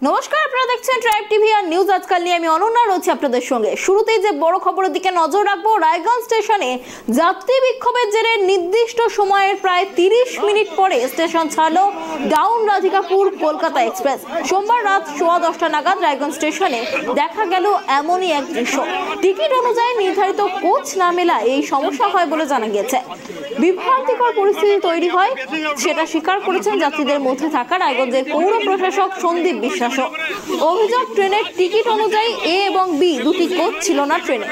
নমস্কার, আপনারা দেখছেন ট্রাইব টিভি আর নিউজ আজকাল নিয়ে আমি অনন্যা রয়েছি আপনাদের সঙ্গে। শুরুতেই যে বড় খবরের দিকে নজর রাখবো, রায়গঞ্জ স্টেশনে যাত্রী বিক্ষোভের জেরে নির্দিষ্ট সময়ের প্রায় 30 মিনিট পরে স্টেশন ছাড়লো ডাউন রাধিকাপুর কলকাতা এক্সপ্রেস। সোমবার রাত 10:15 নাগাদ রায়গঞ্জ স্টেশনে দেখা গেল এমনই এক দৃশ্য। টিকিট অনুযায়ী নির্ধারিত কোচ না মেলায় এই সমস্যা হয় বলে জানা গিয়েছে। বিভ্রান্তিকর পরিস্থিতি তৈরি হয়, সেটা স্বীকার করেছেন যাত্রীদের মধ্যে থাকা রায়গঞ্জের পৌর প্রশাসক সন্দীপ বিশ্বাস। অভিযোগ, ট্রেনের টিকিট অনুযায়ী এ এবং বি দুটি কোচ ছিল না ট্রেনে।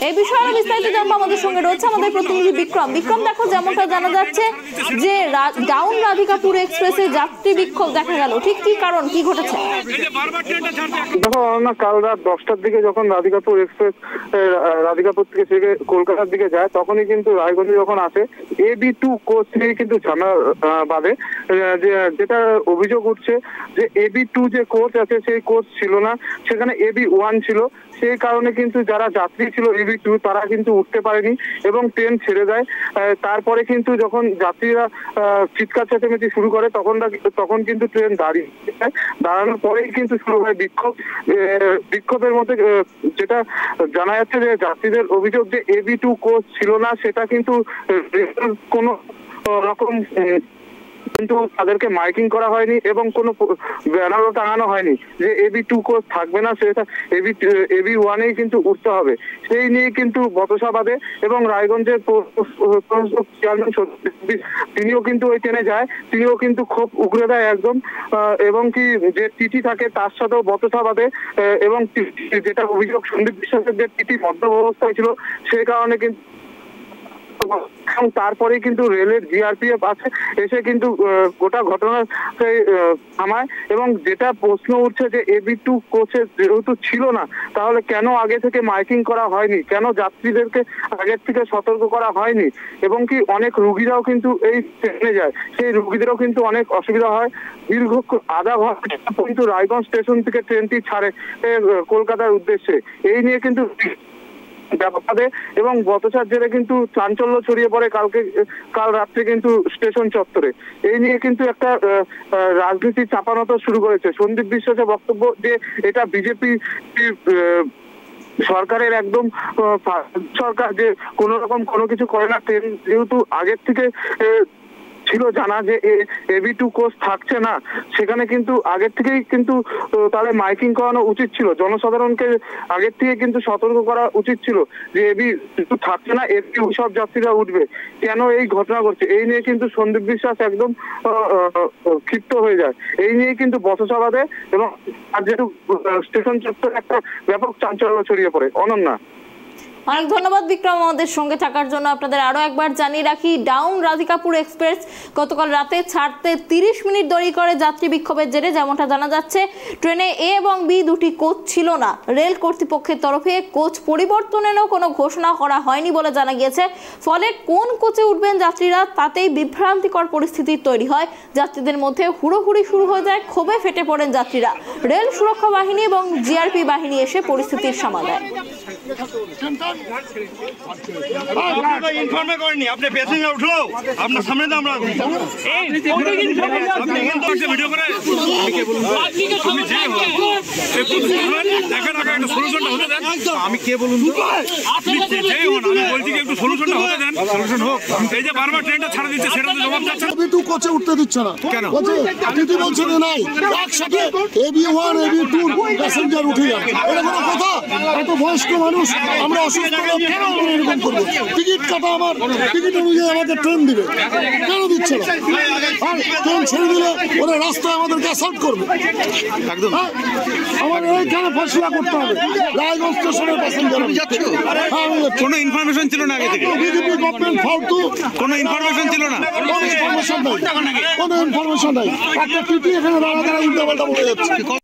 এই বিষয়ে আরো বিস্তারিত জানবো, আমাদের সঙ্গে রয়েছে আমাদের প্রতিনিধি বিক্রম। দেখো, যেমনটা জানা যাচ্ছে যে ডাউন রাধিকাপুর এক্সপ্রেসে যাত্রী বিক্ষোভ দেখা গেল, ঠিক কি কারণ, কি ঘটেছে? দেখো, কাল রাত 10টার দিকে যখন রাধিকাপুর এক্সপ্রেস রাধিকাপুর থেকে কলকাতার দিকে যায়, তখনই কিন্তু রায়গঞ্জে যখন আসে AB2 কোচ নিয়ে কিন্তু ঝামেলা বাঁধে। যেটা অভিযোগ উঠছে যে AB2 যে কোচ আছে সেই কোচ ছিল না, সেখানে AB1 ছিল। সেই কারণে কিন্তু যারা যাত্রী ছিল AB2 তারা কিন্তু উঠতে পারেনি এবং ট্রেন ছেড়ে দেয়। তারপরে কিন্তু যখন যাত্রীরা চিৎকার চেঁচামেচি শুরু করে তখন কিন্তু ট্রেন দাঁড়ানোর পরেই কিন্তু শুরু হয় বিক্ষোভের মধ্যে। যেটা জানা যাচ্ছে যে যাত্রীদের অভিযোগ যে AB2 কোচ ছিল না, সেটা কিন্তু কোনো রকম কিন্তু তাদেরকে মাইকিং করা হয়নি এবং কোনো ব্যানারও টাঙানো হয়নি যে AB2 কোচ থাকবে না, সেটা AB1-এই কিন্তু উঠতে হবে। সেই নিয়ে কিন্তু বচসা বাঁধে এবং রায়গঞ্জের চেয়ারম্যান তিনিও কিন্তু ওই ট্রেনে যায়, তিনিও কিন্তু খুব উগরে দেয় একদম, এবং কি যে টিটি থাকে তার সাথেও বচসা বাঁধে। এবং যেটা অভিযোগ সন্দীপ বিশ্বাসের যে টিটি মদ্য অবস্থায় ছিল, সেই কারণে কিন্তু তারপরে কিন্তু রেলের GRPF আছে, এসে কিন্তু গোটা ঘটনা থামায়। এবং যেটা প্রশ্ন উঠছে যে AB2 কোচে যেহেতু ছিল না, তাহলে কেন আগে থেকে মাইকিং করা হয়নি, কেন যাত্রীদেরকে আগের থেকে সতর্ক করা হয়নি, এবং কি অনেক রুগীরাও কিন্তু এই ট্রেনে যায়, সেই রুগীদেরও কিন্তু অনেক অসুবিধা হয়। দীর্ঘ আধা ঘন্টা কিন্তু রায়গঞ্জ স্টেশন থেকে ট্রেনটি ছাড়ে কলকাতার উদ্দেশ্যে। এই নিয়ে কিন্তু ব্যাপারে এবং বচসার জেরে কিন্তু চাঞ্চল্য ছড়িয়ে পড়ে কাল রাত্রে কিন্তু স্টেশন চত্বরে। এই নিয়ে কিন্তু একটা রাজনীতি চাপানো শুরু করেছে। সন্দীপ বিশ্বাসের বক্তব্য যে এটা বিজেপি সরকারের একদম সরকার, যে কোনো রকম কোনো কিছু করে না। ট্রেন যেহেতু আগের থেকে ছিল জানা যে AB2 কোচ থাকছে না, সেখানে কিন্তু আগের থেকেই কিন্তু তাহলে মাইকিং করানো উচিত ছিল, জনসাধারণকে আগের থেকে কিন্তু সতর্ক করা উচিত ছিল যে AB2 থাকছে না, AB সব যাত্রীরা উঠবে। কেন এই ঘটনা ঘটছে, এই নিয়ে কিন্তু সন্দীপ বিশ্বাস একদম ক্ষিপ্ত হয়ে যায়। এই নিয়ে কিন্তু বচসা বাঁধে এবং আর যেহেতু স্টেশন চত্বরে একটা ব্যাপক চাঞ্চল্য ছড়িয়ে পড়ে। অনন্যা, অনেক ধন্যবাদ বিক্রম আমাদের সঙ্গে থাকার জন্য। আপনাদের আরো একবার জানিয়ে রাখি, ডাউন রাধিকাপুর এক্সপ্রেস গতকাল রাতে ছাড়তে 30 মিনিট দেরি করে যাত্রী বিক্ষোভের জেরে। যেমনটা জানা যাচ্ছে, ট্রেনে A এবং B দুটি কোচ ছিল না। রেল কর্তৃপক্ষের তরফে কোচ পরিবর্তনেরও কোনো ঘোষণা করা হয়নি বলে জানা গিয়েছে। ফলে কোন কোচে উঠবেন যাত্রীরা তাতেই বিভ্রান্তিকর পরিস্থিতি তৈরি হয়। যাত্রীদের মধ্যে হুড়োহুড়ি শুরু হয়ে যায়, ক্ষোভে ফেটে পড়েন যাত্রীরা। রেল সুরক্ষা বাহিনী এবং GRP বাহিনী এসে পরিস্থিতির সামাল দেয়। আমি কে বলুন তো, আপনি যেই হন, আমি বলছি একটু সলিউশনটা হতে দেন, সলিউশন হোক। এই যে বারবার ট্রেনটা ছাড়া দিচ্ছে, সেটা তো জবাব যাচ্ছে না। AB2 কোচে উঠতে দিচ্ছে না কেন? টিটি বলছে যে নাই, একসাথে AB1 AB2 প্যাসেঞ্জার উঠে যাবে। এটা কোনো কথা? এত বয়স্ক মানুষ, আমরা অসুস্থ লোক, কেন আমরা এরকম করবো? টিকিট কাটা, আমার টিকিট অনুযায়ী আমাদের ট্রেন দিবে, কেন দিচ্ছে না? আর ট্রেন ছেড়ে দিলে ওরা রাস্তায় আমাদেরকে অ্যাসাল্ট করবে। একদম আমাদের এইখানে ফয়সলা করতে হবে। রায়গঞ্জ স্টেশনের প্যাসেঞ্জার কোনো ইনফরমেশন ছিল না আগে থেকে? বিজেপি গভর্নমেন্ট ফালতু, কোনো ইনফরমেশন ছিল না, কোনো ইনফরমেশন নাই, কোনো ইনফরমেশন নাই। একটা টিটি এখানে দাঁড়া উল্টা পাল্টা বলে যাচ্ছে।